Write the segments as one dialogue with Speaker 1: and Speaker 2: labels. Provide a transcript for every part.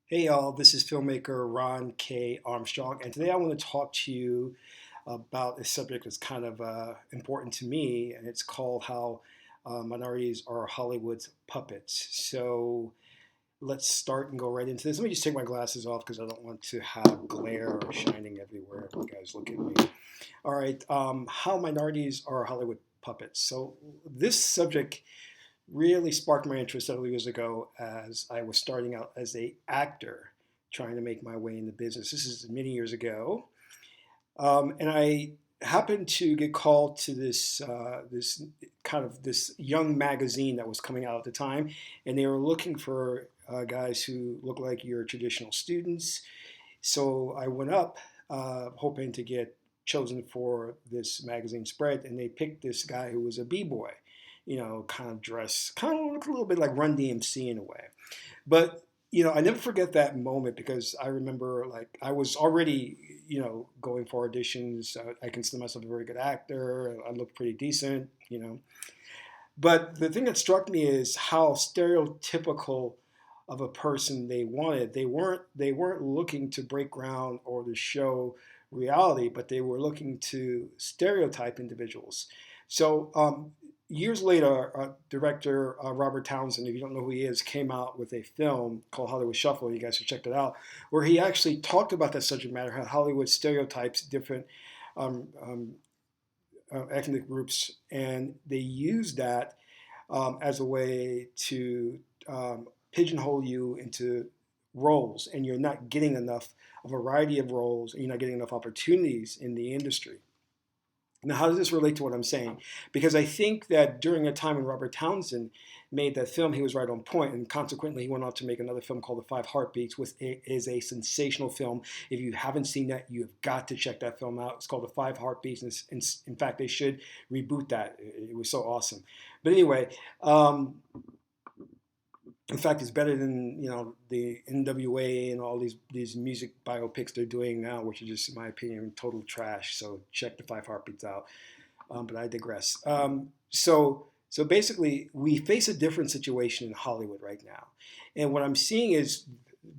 Speaker 1: Hey y'all, this is filmmaker Ron K. Armstrong, and today I want to talk to you about a subject that's kind of important to me, and it's called how minorities are Hollywood's puppets. So let's start and go right into this. Let me just take my glasses off because I don't want to have glare shining everywhere if you guys look at me. All right, how minorities are Hollywood puppets. So this subject really sparked my interest several years ago as I was starting out as a actor trying to make my way in the business. This is many years ago, and I happened to get called to this young magazine that was coming out at the time, and they were looking for guys who look like your traditional students. So I went up hoping to get chosen for this magazine spread, and they picked this guy who was a b-boy, kind of dressed, kind of look a little bit like Run DMC in a way. But I never forget that moment because I remember like I was already going for auditions. I consider myself a very good actor. I look pretty decent. But the thing that struck me is how stereotypical of a person they wanted. They weren't looking to break ground or to show reality, but they were looking to stereotype individuals. So years later, director Robert Townsend, if you don't know who he is, came out with a film called Hollywood Shuffle. You guys should check that out, where he actually talked about that subject matter, how Hollywood stereotypes different um, um, ethnic groups, and they use that as a way to pigeonhole you into roles, and you're not getting enough a variety of roles, and you're not getting enough opportunities in the industry. Now, how does this relate to what I'm saying? Because I think that during a time when Robert Townsend made that film, he was right on point, and consequently, he went on to make another film called The Five Heartbeats, which is a sensational film. If you haven't seen that, you have got to check that film out. It's called The Five Heartbeats, and in fact, they should reboot that. It was so awesome. But anyway, in fact, it's better than the NWA and all these music biopics they're doing now, which are just, in my opinion, total trash. So check The Five Heartbeats out. But I digress. So basically, we face a different situation in Hollywood right now, and what I'm seeing is,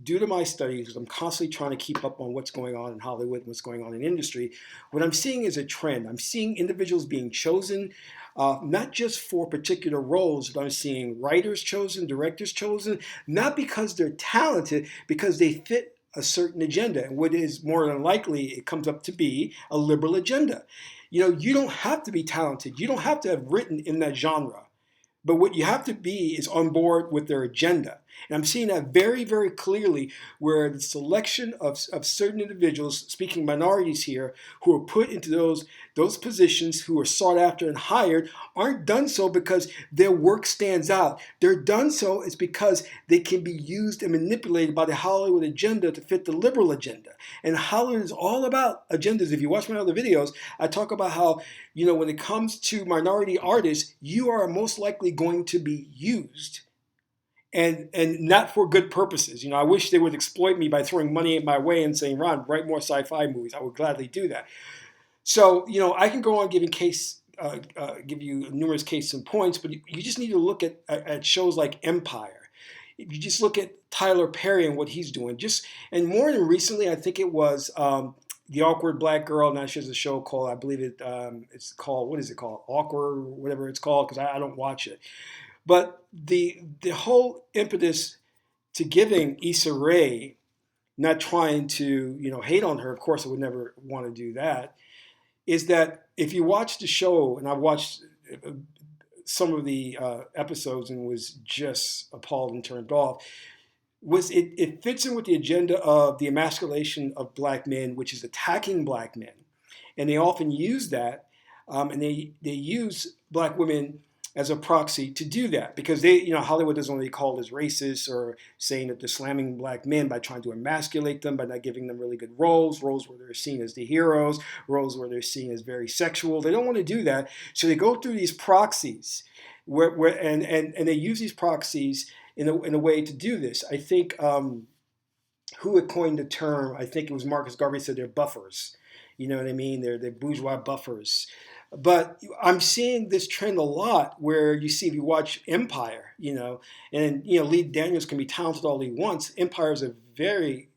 Speaker 1: due to my studies, because I'm constantly trying to keep up on what's going on in Hollywood and what's going on in industry, what I'm seeing is a trend. I'm seeing individuals being chosen, not just for particular roles, but I'm seeing writers chosen, directors chosen, not because they're talented, because they fit a certain agenda. And what is more than likely, it comes up to be a liberal agenda. You don't have to be talented. You don't have to have written in that genre. But what you have to be is on board with their agenda. And I'm seeing that very, very clearly where the selection of certain individuals, speaking minorities here, who are put into those positions, who are sought after and hired, aren't done so because their work stands out. They're done so is because they can be used and manipulated by the Hollywood agenda to fit the liberal agenda. And Hollywood is all about agendas. If you watch my other videos, I talk about how when it comes to minority artists, you are most likely going to be used, and not for good purposes. I wish they would exploit me by throwing money at my way and saying, Ron, write more sci-fi movies. I would gladly do that. So, I can go on give you numerous cases and points, but you just need to look at shows like Empire. If you just look at Tyler Perry and what he's doing, and more than recently, I think it was the Awkward Black Girl. Now she has a show called, I believe it's called, what is it called? Awkward, whatever it's called, because I don't watch it. But the whole impetus to giving Issa Rae, not trying to hate on her, of course I would never want to do that, is that if you watch the show, and I've watched some of the episodes and was just appalled and turned off, it fits in with the agenda of the emasculation of black men, which is attacking black men, and they often use that, and they use black women as a proxy to do that because Hollywood doesn't want to be called as racist or saying that they're slamming black men by trying to emasculate them, by not giving them really good roles where they're seen as the heroes, roles where they're seen as very sexual. They don't want to do that, so they go through these proxies and they use these proxies in a way to do this. I think who had coined the term, I think it was Marcus Garvey, said they're buffers. You know what I mean? They're bourgeois buffers. But I'm seeing this trend a lot where you see, if you watch Empire, and Lee Daniels can be talented all he wants. Empire is a very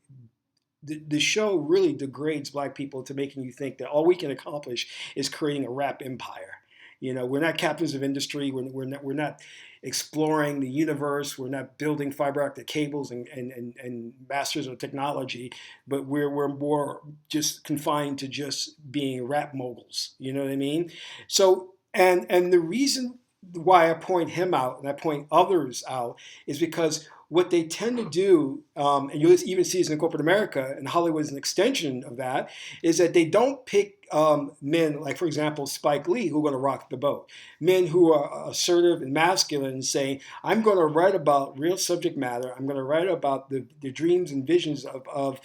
Speaker 1: the show really degrades black people to making you think that all we can accomplish is creating a rap empire. We're not captains of industry. We're not exploring the universe. We're not building fiber optic cables and masters of technology, but we're more just confined to just being rap moguls. You know what I mean? So, and the reason why I point him out and I point others out is because what they tend to do, and you'll even see this in corporate America, and Hollywood is an extension of that, is that they don't pick men like, for example, Spike Lee, who are going to rock the boat. Men who are assertive and masculine and saying, I'm going to write about real subject matter. I'm going to write about the dreams and visions of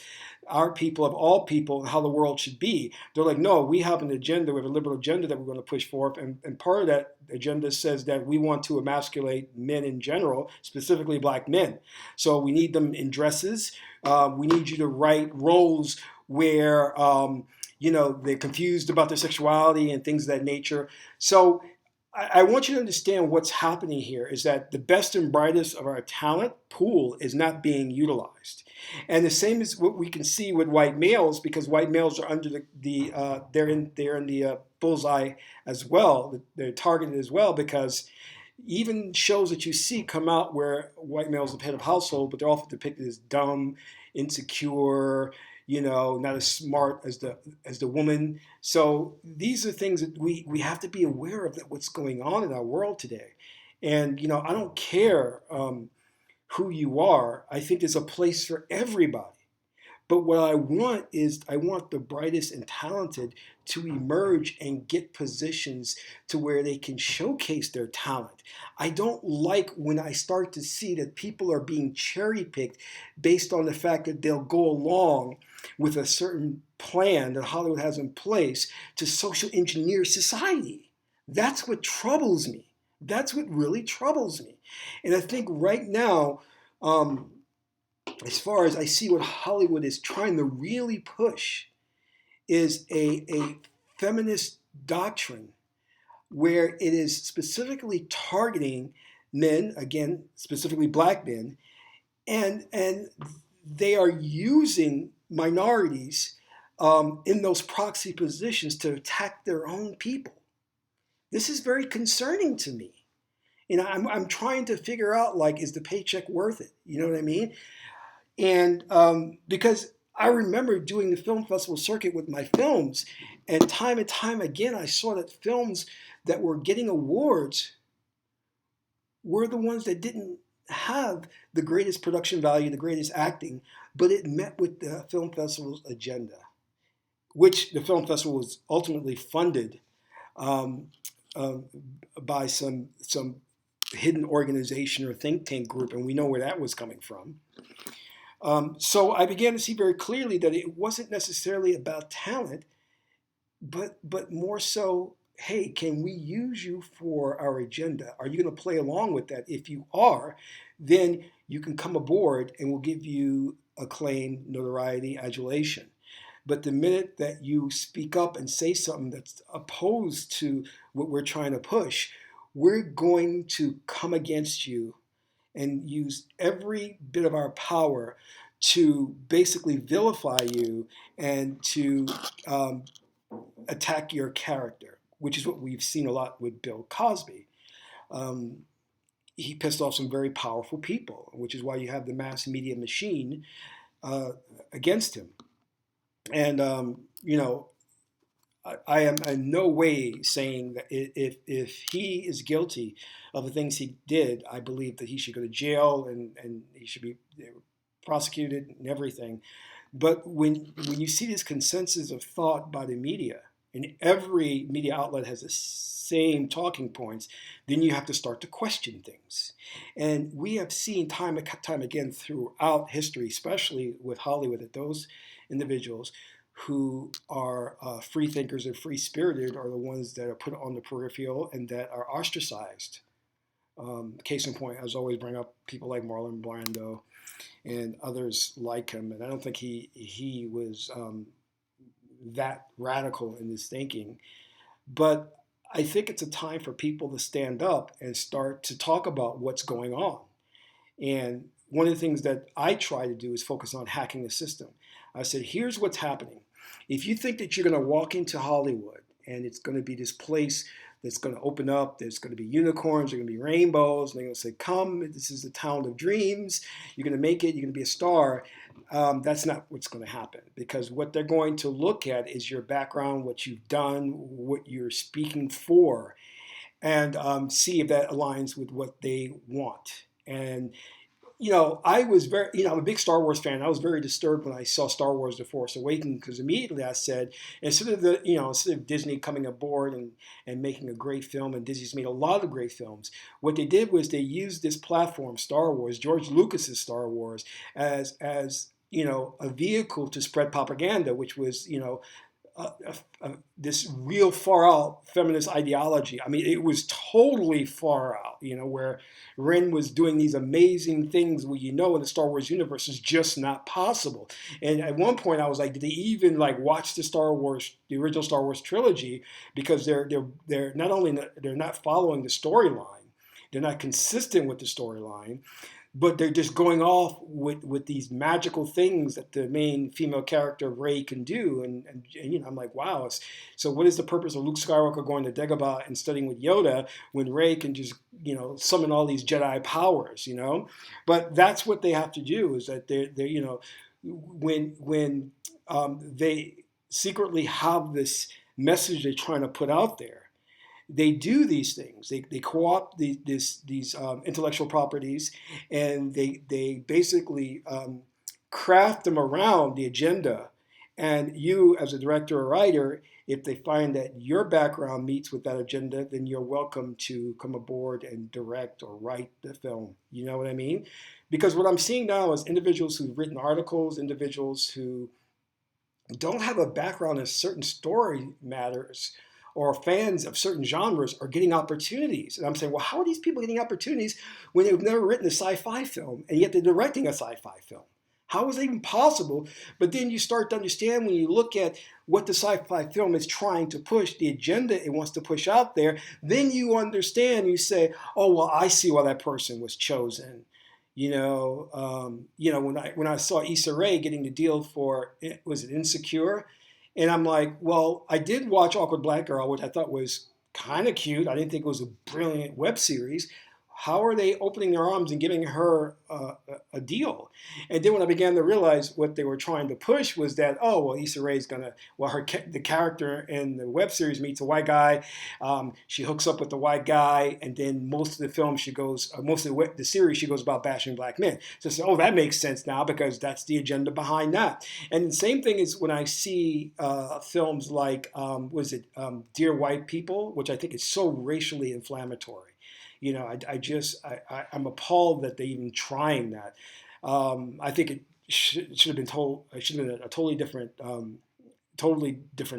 Speaker 1: our people, of all people, and how the world should be. They're like, no, we have an agenda, we have a liberal agenda that we're going to push forth. And part of that agenda says that we want to emasculate men in general, specifically black men. So we need them in dresses. We need you to write roles where, they're confused about their sexuality and things of that nature. So I want you to understand what's happening here is that the best and brightest of our talent pool is not being utilized. And the same is what we can see with white males, because white males are under they're in the bullseye as well. They're targeted as well, because even shows that you see come out where white males are the head of household, but they're often depicted as dumb, insecure, not as smart as the woman. So these are things that we have to be aware of, that what's going on in our world today. And I don't care who you are. I think there's a place for everybody. But what I want is I want the brightest and talented to emerge and get positions to where they can showcase their talent. I don't like when I start to see that people are being cherry picked based on the fact that they'll go along with a certain plan that Hollywood has in place to social engineer society. That's what troubles me. That's what really troubles me. And I think right now, as far as I see what Hollywood is trying to really push, is a feminist doctrine where it is specifically targeting men, again, specifically black men, and they are using minorities in those proxy positions to attack their own people. This is very concerning to me. I'm trying to figure out, like, is the paycheck worth it? You know what I mean? And because I remember doing the film festival circuit with my films, and time again, I saw that films that were getting awards were the ones that didn't have the greatest production value, the greatest acting, but it met with the film festival's agenda, which the film festival was ultimately funded um, um, by some hidden organization or think tank group, and we know where that was coming from. So I began to see very clearly that it wasn't necessarily about talent, but more so, hey, can we use you for our agenda? Are you going to play along with that? If you are, then you can come aboard and we'll give you acclaim, notoriety, adulation. But the minute that you speak up and say something that's opposed to what we're trying to push, we're going to come against you and use every bit of our power to basically vilify you and to attack your character, which is what we've seen a lot with Bill Cosby. Um, he pissed off some very powerful people, which is why you have the mass media machine uh, against him. And, I am in no way saying that if he is guilty of the things he did, I believe that he should go to jail and he should be prosecuted and everything. But when you see this consensus of thought by the media, and every media outlet has the same talking points, then you have to start to question things. And we have seen time and time again throughout history, especially with Hollywood, that those individuals who are free thinkers and free spirited are the ones that are put on the peripheral and that are ostracized. Case in point, I was always bring up people like Marlon Brando and others like him, and I don't think he was that radical in his thinking. But I think it's a time for people to stand up and start to talk about what's going on. And one of the things that I try to do is focus on hacking the system. I said, here's what's happening. If you think that you're going to walk into Hollywood and it's going to be this place that's going to open up, there's going to be unicorns, there's going to be rainbows, and they're going to say, come, this is the town of dreams, you're going to make it, you're going to be a star. That's not what's going to happen, because what they're going to look at is your background, what you've done, what you're speaking for, and see if that aligns with what they want. And I was very, I'm a big Star Wars fan. I was very disturbed when I saw Star Wars: The Force Awakens, because immediately I said, instead of Disney coming aboard and making a great film, and Disney's made a lot of great films, what they did was they used this platform, Star Wars, George Lucas's Star Wars, as a vehicle to spread propaganda, which was, this real far out feminist ideology. I mean, it was totally far out, where Ren was doing these amazing things where, in the Star Wars universe is just not possible. And at one point I was like, did they even like watch the original Star Wars trilogy? Because they're not only they're not following the storyline, they're not consistent with the storyline, but they're just going off with these magical things that the main female character Rey can do, and I'm like, wow. So what is the purpose of Luke Skywalker going to Dagobah and studying with Yoda when Rey can just summon all these Jedi powers? But that's what they have to do. Is that they're when they secretly have this message they're trying to put out there, they do these things. They co-opt these intellectual properties, and they basically craft them around the agenda. And you, as a director or writer, if they find that your background meets with that agenda, then you're welcome to come aboard and direct or write the film. You know what I mean? Because what I'm seeing now is individuals who've written articles, individuals who don't have a background in certain story matters or fans of certain genres are getting opportunities. And I'm saying, well, how are these people getting opportunities when they've never written a sci-fi film and yet they're directing a sci-fi film? How is that even possible? But then you start to understand when you look at what the sci-fi film is trying to push, the agenda it wants to push out there, then you understand, you say, oh, well, I see why that person was chosen. When I saw Issa Rae getting the deal for, was it Insecure? And I'm like, well, I did watch Awkward Black Girl, which I thought was kind of cute. I didn't think it was a brilliant web series. How are they opening their arms and giving her a deal? And then when I began to realize what they were trying to push was that, oh, well, Issa Rae's gonna, well, the character in the web series meets a white guy. She hooks up with the white guy, and then most of the film most of the series she goes about bashing black men. So I said, oh, that makes sense now because that's the agenda behind that. And the same thing is when I see films like, Dear White People, which I think is so racially inflammatory. I'm appalled that they're even trying that. I think it should have been told. It should have been a totally different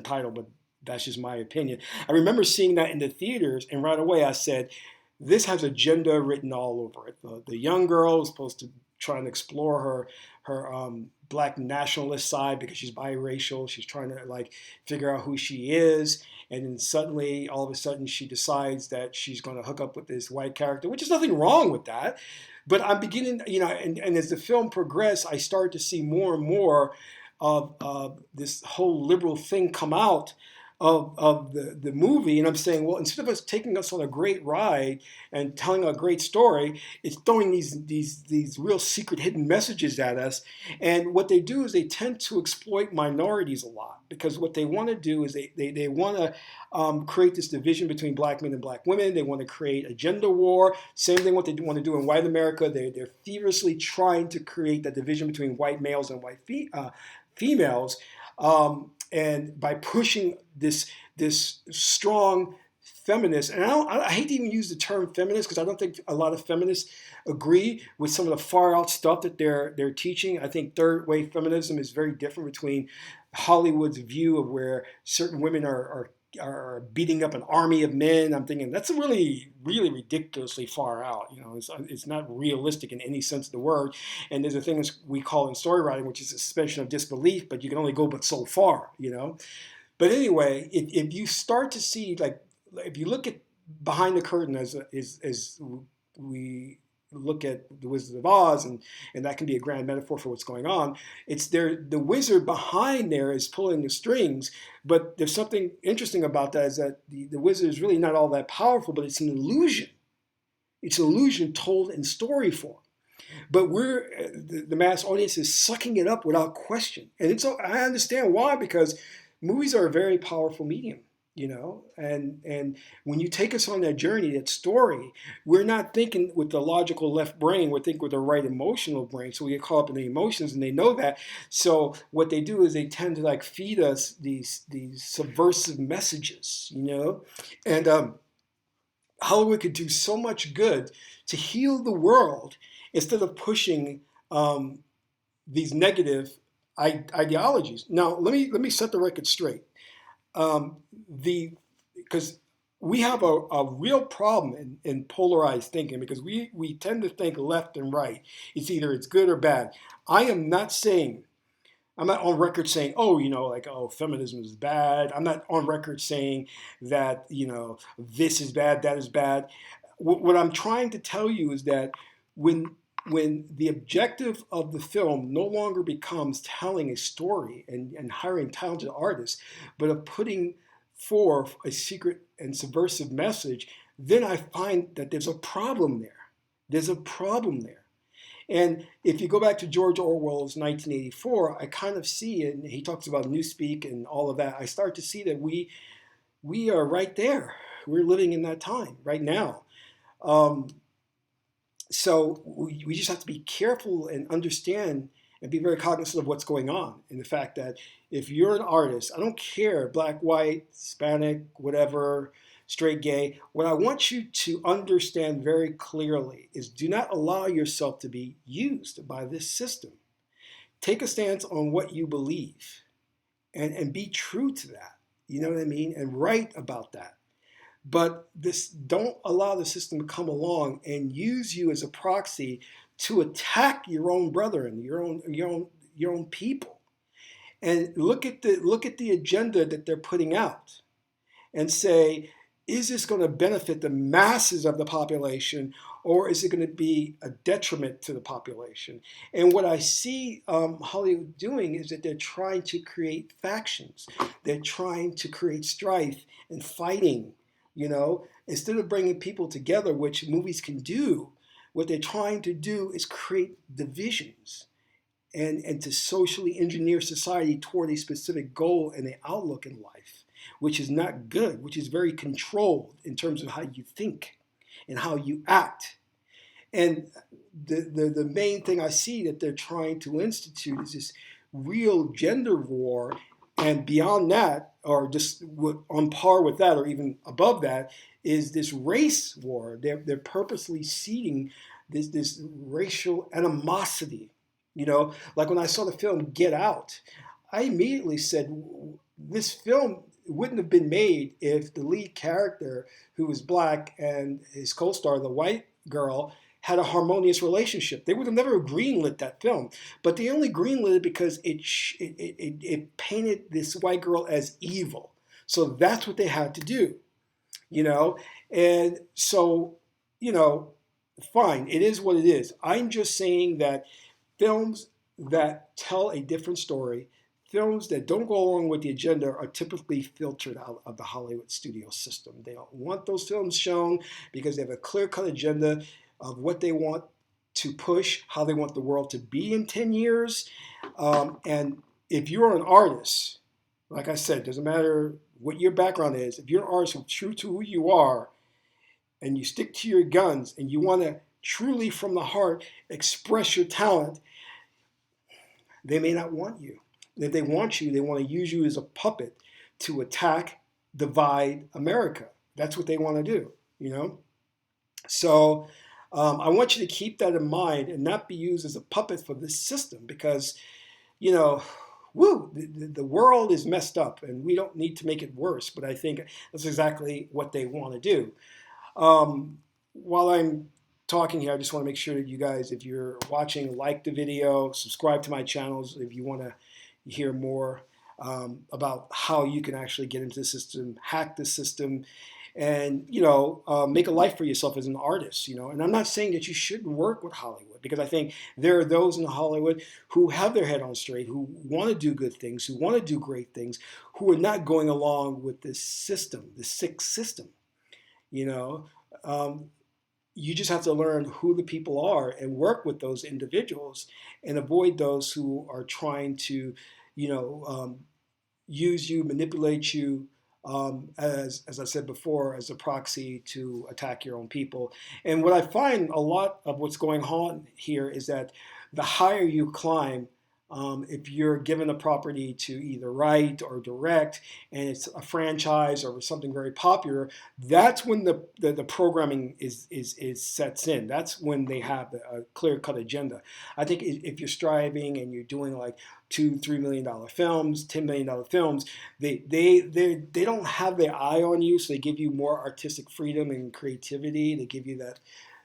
Speaker 1: title. But that's just my opinion. I remember seeing that in the theaters, and right away I said, "This has agenda written all over it." The young girl is supposed to try and explore her black nationalist side because she's biracial. She's trying to like figure out who she is, and then suddenly, all of a sudden, she decides that she's going to hook up with this white character, which is nothing wrong with that. But I'm beginning, and as the film progressed, I started to see more and more of this whole liberal thing come out of the movie. And I'm saying, well, instead of us taking us on a great ride and telling a great story, it's throwing these real secret hidden messages at us. And what they do is they tend to exploit minorities a lot, because what they want to do is they want to create this division between black men and black women. They want to create a gender war. Same thing what they want to do in white America. They're feverishly trying to create that division between white males and white females. And by pushing this strong feminist, and I hate to even use the term feminist because I don't think a lot of feminists agree with some of the far out stuff that they're teaching. I think third wave feminism is very different between Hollywood's view of where certain women are beating up an army of men. I'm thinking that's really, really ridiculously far out. It's not realistic in any sense of the word. And there's a thing we call in story writing, which is a suspension of disbelief, but you can only go but so far. But anyway, if you start to see, like, if you look at behind the curtain as we look at the Wizard of Oz, and that can be a grand metaphor for what's going on. It's there. The wizard behind there is pulling the strings, but there's something interesting about that is that the wizard is really not all that powerful, but it's an illusion. It's an illusion told in story form. But the mass audience is sucking it up without question, and I understand why, because movies are a very powerful medium, and when you take us on that journey, that story, we're not thinking with the logical left brain, we're thinking with the right emotional brain, so we get caught up in the emotions, and they know that. So what they do is they tend to like feed us these subversive messages, and Hollywood could do so much good to heal the world instead of pushing um, these negative ideologies. Now, let me set the record straight. Um, the Because we have a real problem in polarized thinking, because we tend to think left and right. It's good or bad. I am not saying I'm not on record saying, oh, like, oh, feminism is bad. I'm not on record saying that, this is bad, that is bad. What I'm trying to tell you is that when the objective of the film no longer becomes telling a story and hiring talented artists, but of putting forth a secret and subversive message, then I find that there's a problem there. There's a problem there. And if you go back to George Orwell's 1984, I kind of see, and he talks about newspeak and all of that, I start to see that we are right there. We're living in that time right now. Um, so we just have to be careful and understand and be very cognizant of what's going on. And the fact that if you're an artist, I don't care, black, white, Hispanic, whatever, straight, gay, what I want you to understand very clearly is do not allow yourself to be used by this system. Take a stance on what you believe and be true to that. You know what I mean? And write about that. But don't allow the system to come along and use you as a proxy to attack your own brethren, your own people. And look at the agenda that they're putting out and say, is this going to benefit the masses of the population, or is it going to be a detriment to the population? And what I see Hollywood doing is that they're trying to create factions. They're trying to create strife and fighting, instead of bringing people together, which movies can do. What they're trying to do is create divisions and to socially engineer society toward a specific goal and an outlook in life, which is not good, which is very controlled in terms of how you think and how you act. And the main thing I see that they're trying to institute is this real gender war. And beyond that, or just on par with that, or even above that, is this race war. They're purposely seeding this racial animosity. Like when I saw the film Get Out, I immediately said, this film wouldn't have been made if the lead character, who was black, and his co-star, the white girl, had a harmonious relationship. They would have never greenlit that film, but they only greenlit it because it painted this white girl as evil. So that's what they had to do, and so, fine, it is what it is. I'm just saying that films that tell a different story, films that don't go along with the agenda, are typically filtered out of the Hollywood studio system. They don't want those films shown because they have a clear-cut agenda of what they want to push, how they want the world to be in 10 years. And if you're an artist, like I said, doesn't matter what your background is, if you're an artist who's true to who you are, and you stick to your guns, and you want to truly from the heart express your talent, they may not want you. And if they want you, they want to use you as a puppet to attack, divide America. That's what they want to do, So I want you to keep that in mind and not be used as a puppet for this system, because, the world is messed up and we don't need to make it worse. But I think that's exactly what they want to do. While I'm talking here, I just want to make sure that you guys, if you're watching, like the video, subscribe to my channels if you want to hear more. about how you can actually get into the system, hack the system, and make a life for yourself as an artist. And I'm not saying that you shouldn't work with Hollywood, because I think there are those in Hollywood who have their head on straight, who want to do good things, who want to do great things, who are not going along with this system, the sick system. You know, um, you just have to learn who the people are and work with those individuals, and avoid those who are trying to, you know, use you, manipulate you, as I said before, as a proxy to attack your own people. And what I find a lot of what's going on here is that the higher you climb, if you're given a property to either write or direct, and it's a franchise or something very popular, that's when the programming is sets in. That's when they have a clear cut agenda. I think if you're striving and you're doing like $2-3 million films, $10 million films, they don't have their eye on you, so they give you more artistic freedom and creativity. They give you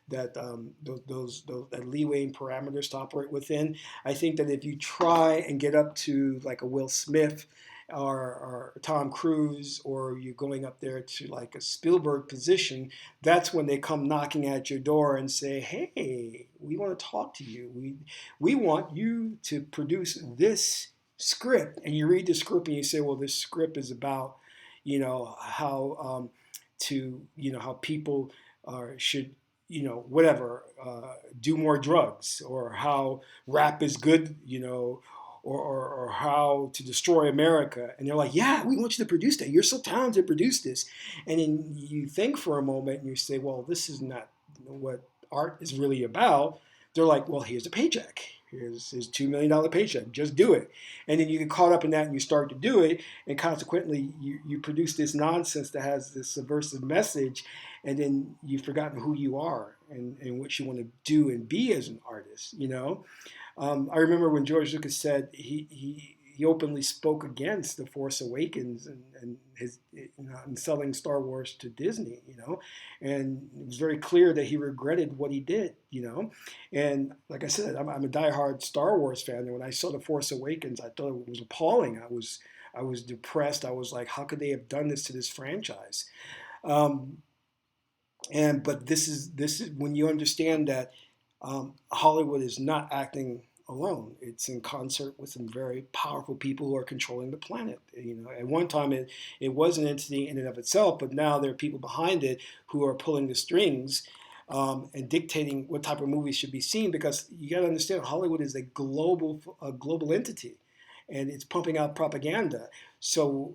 Speaker 1: those that leeway and parameters to operate within. I think that if you try and get up to like a Will Smith or Tom Cruise, or you're going up there to like a Spielberg position, that's when they come knocking at your door and say, "Hey, we want to talk to you. We want you to produce this script." And you read the script and you say, "Well, this script is about, how how people should, whatever, do more drugs, or how rap is good, or how to destroy America." And they're like, "Yeah, we want you to produce that. You're so talented to produce this." And then you think for a moment and you say, "Well, this is not what art is really about." They're like, "Well, here's a paycheck. Here's his $2 million paycheck. Just do it." And then you get caught up in that and you start to do it. And consequently, you produce this nonsense that has this subversive message. And then you've forgotten who you are, and what you want to do and be as an artist. I remember when George Lucas said he openly spoke against The Force Awakens and his and selling Star Wars to Disney, and it was very clear that he regretted what he did. And like I said, I'm a diehard Star Wars fan, and when I saw The Force Awakens, I thought it was appalling. I was depressed. I was like, how could they have done this to this franchise? Um, but this is when you understand that Hollywood is not acting alone. It's in concert with some very powerful people who are controlling the planet. At one time it was an entity in and of itself, but now there are people behind it who are pulling the strings, and dictating what type of movies should be seen. Because you got to understand, Hollywood is a global entity, and it's pumping out propaganda. So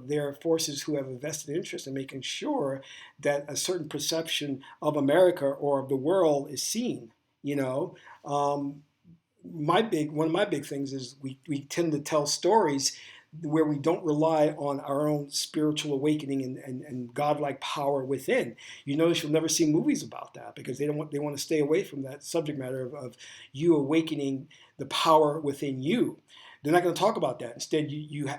Speaker 1: there are forces who have a vested interest in making sure that a certain perception of America or of the world is seen. You know, um, one of my big things is we tend to tell stories where we don't rely on our own spiritual awakening and godlike power within. You notice you'll never see movies about that, because they want to stay away from that subject matter of you awakening the power within you. They're not going to talk about that. Instead,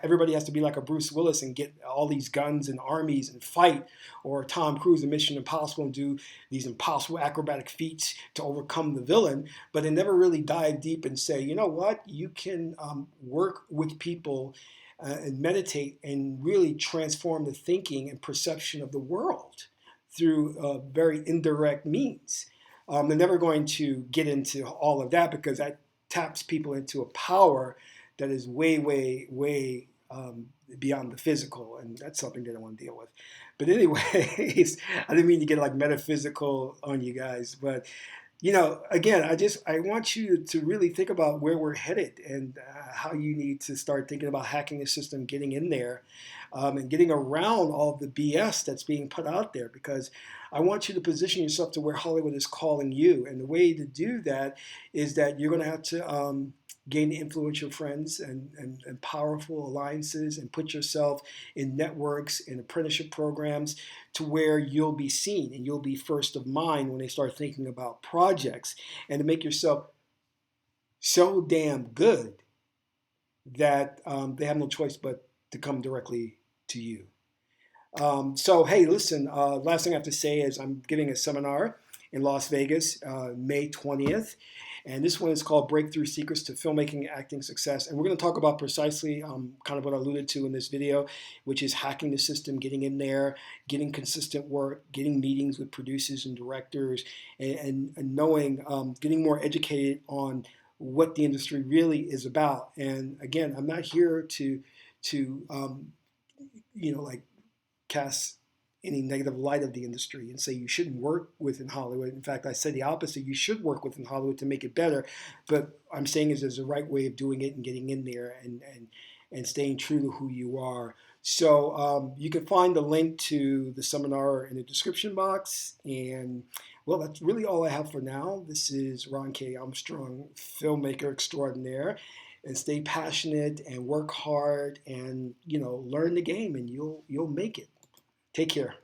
Speaker 1: everybody has to be like a Bruce Willis and get all these guns and armies and fight, or Tom Cruise in Mission Impossible and do these impossible acrobatic feats to overcome the villain. But they never really dive deep and say, you know what, you can work with people, and meditate and really transform the thinking and perception of the world through very indirect means. They're never going to get into all of that, because that taps people into a power that is way, way, way beyond the physical, and that's something they don't want to deal with. But anyways, I didn't mean to get like metaphysical on you guys, but again, I want you to really think about where we're headed, and how you need to start thinking about hacking the system, getting in there, and getting around all of the BS that's being put out there. Because I want you to position yourself to where Hollywood is calling you, and the way to do that is that you're going to have to gain influential friends and powerful alliances, and put yourself in networks and apprenticeship programs to where you'll be seen and you'll be first of mind when they start thinking about projects, and to make yourself so damn good that they have no choice but to come directly to you. So, hey, listen, last thing I have to say is I'm giving a seminar, in Las Vegas, May 20th. And this one is called Breakthrough Secrets to Filmmaking and Acting Success. And we're going to talk about precisely kind of what I alluded to in this video, which is hacking the system, getting in there, getting consistent work, getting meetings with producers and directors, and knowing, getting more educated on what the industry really is about. And again, I'm not here to like cast any negative light of the industry and say you shouldn't work within Hollywood. In fact, I said the opposite. You should work within Hollywood to make it better. But I'm saying is there's a right way of doing it and getting in there and staying true to who you are. So you can find the link to the seminar in the description box. And well, that's really all I have for now. This is Ron K. Armstrong, filmmaker extraordinaire. And stay passionate and work hard and learn the game, and you'll make it. Take care.